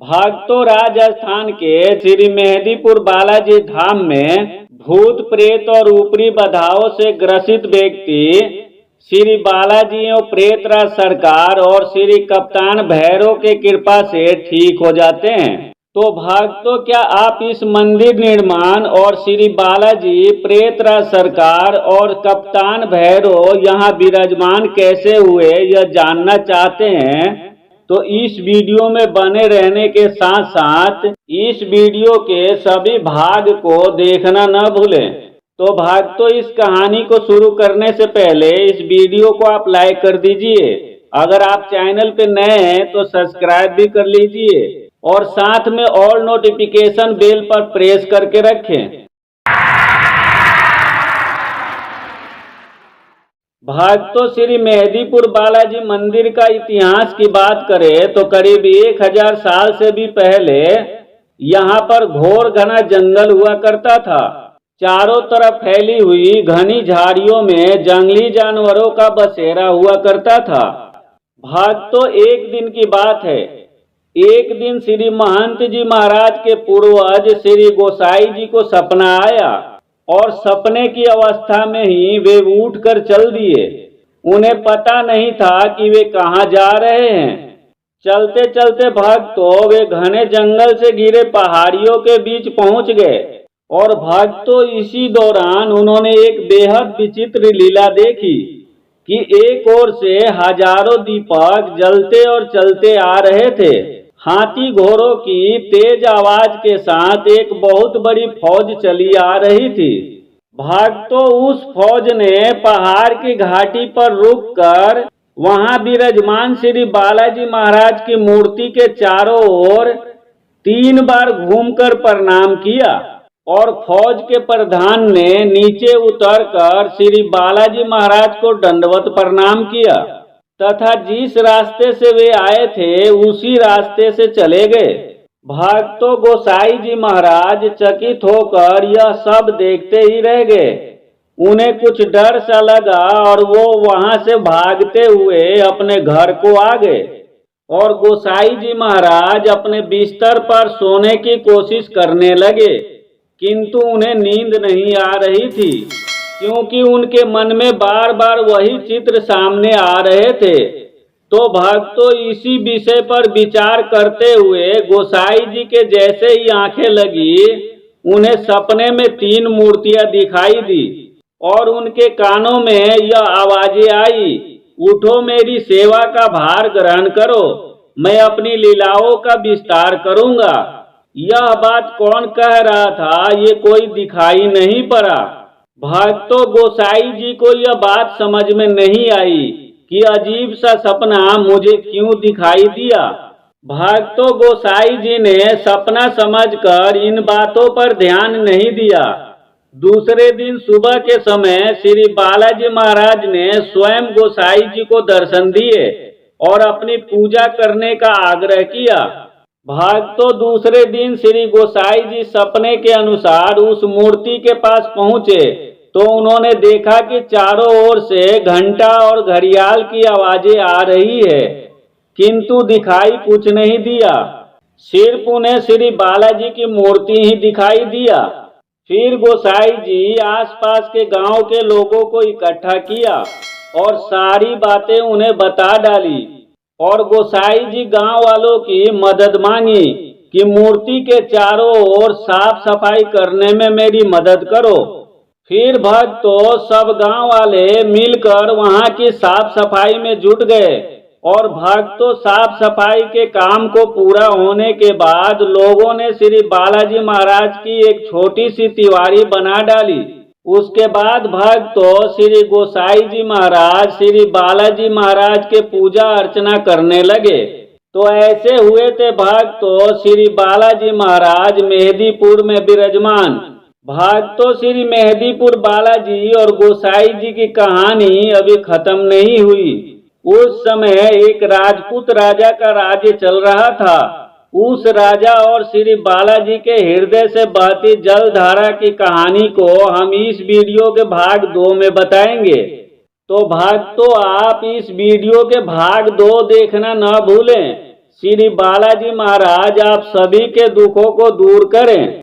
भक्तों, राजस्थान के श्री मेहंदीपुर बालाजी धाम में भूत प्रेत और ऊपरी बाधाओं से ग्रसित व्यक्ति श्री बालाजी और प्रेतराज सरकार और श्री कप्तान भैरव के कृपा से ठीक हो जाते हैं। तो भक्तों, क्या आप इस मंदिर निर्माण और श्री बालाजी, प्रेतराज सरकार और कप्तान भैरव यहाँ विराजमान कैसे हुए यह जानना चाहते हैं? तो इस वीडियो में बने रहने के साथ साथ इस वीडियो के सभी भाग को देखना न भूलें। तो भक्तों, इस कहानी को शुरू करने से पहले इस वीडियो को आप लाइक कर दीजिए। अगर आप चैनल पे नए हैं तो सब्सक्राइब भी कर लीजिए और साथ में ऑल नोटिफिकेशन बेल पर प्रेस करके रखें। भक्तों, श्री मेहंदीपुर बालाजी मंदिर का इतिहास की बात करें तो करीब 1000 साल से भी पहले यहाँ पर घोर घना जंगल हुआ करता था। चारों तरफ फैली हुई घनी झाड़ियों में जंगली जानवरों का बसेरा हुआ करता था। भक्तों, एक दिन की बात है। एक दिन श्री महंत जी महाराज के पूर्वज श्री गोसाई जी को सपना आया और सपने की अवस्था में ही वे उठकर चल दिए। उन्हें पता नहीं था कि वे कहाँ जा रहे हैं। चलते चलते भक्तों, वे घने जंगल से घिरे पहाड़ियों के बीच पहुंच गए और भक्तों, इसी दौरान उन्होंने एक बेहद विचित्र लीला देखी कि एक ओर से हजारों दीपक जलते और चलते आ रहे थे। हाथी घोड़ों की तेज आवाज के साथ एक बहुत बड़ी फौज चली आ रही थी। भक्तों, उस फौज ने पहाड़ की घाटी पर रुककर वहां विराजमान श्री बालाजी महाराज की मूर्ति के चारों ओर 3 बार घूमकर प्रणाम किया और फौज के प्रधान ने नीचे उतरकर श्री बालाजी महाराज को दंडवत प्रणाम किया तथा जिस रास्ते से वे आए थे उसी रास्ते से चले गए। भक्तों, गोसाई जी महाराज चकित होकर यह सब देखते ही रह गए। उन्हें कुछ डर सा लगा और वो वहां से भागते हुए अपने घर को आ गए और गोसाई जी महाराज अपने बिस्तर पर सोने की कोशिश करने लगे, किंतु उन्हें नींद नहीं आ रही थी क्योंकि उनके मन में बार बार वही चित्र सामने आ रहे थे। तो भक्तों, इसी विषय पर विचार करते हुए गोसाई जी के जैसे ही आंखें लगी, उन्हें सपने में 3 मूर्तियां दिखाई दी और उनके कानों में यह आवाजें आई, उठो मेरी सेवा का भार ग्रहण करो, मैं अपनी लीलाओं का विस्तार करूंगा। यह बात कौन कह रहा था ये कोई दिखाई नहीं पड़ा। भक्तों, गोसाई जी को यह बात समझ में नहीं आई कि अजीब सा सपना मुझे क्यों दिखाई दिया। भक्तों, गोसाई जी ने सपना समझकर इन बातों पर ध्यान नहीं दिया। दूसरे दिन सुबह के समय श्री बालाजी महाराज ने स्वयं गोसाई जी को दर्शन दिए और अपनी पूजा करने का आग्रह किया। भक्तों, दूसरे दिन श्री गोसाई जी सपने के अनुसार उस मूर्ति के पास पहुंचे तो उन्होंने देखा कि चारों ओर से घंटा और घड़ियाल की आवाजें आ रही है, किंतु दिखाई कुछ नहीं दिया। सिर्फ उन्हें श्री बालाजी की मूर्ति ही दिखाई दिया। फिर गोसाई जी आसपास के गांव के लोगों को इकट्ठा किया और सारी बातें उन्हें बता डाली और गोसाई जी गांव वालों की मदद मांगी कि मूर्ति के चारों ओर साफ सफाई करने में मेरी मदद करो। फिर भक्तों, सब गांव वाले मिलकर वहां की साफ सफाई में जुट गए और भक्तों, साफ सफाई के काम को पूरा होने के बाद लोगों ने श्री बालाजी महाराज की एक छोटी सी तिवारी बना डाली। उसके बाद भक्तों, श्री गोसाई जी महाराज श्री बालाजी महाराज के पूजा अर्चना करने लगे। तो ऐसे हुए थे भक्तों, श्री बालाजी महाराज मेहंदीपुर में विराजमान। भक्तों, श्री मेहंदीपुर बालाजी और गोसाई जी की कहानी अभी खत्म नहीं हुई। उस समय एक राजपूत राजा का राज्य चल रहा था। उस राजा और श्री बालाजी के हृदय से बहती जलधारा की कहानी को हम इस वीडियो के भाग 2 में बताएंगे। तो भक्तों, आप इस वीडियो के भाग 2 देखना न भूलें। श्री बालाजी महाराज आप सभी के दुखों को दूर करें।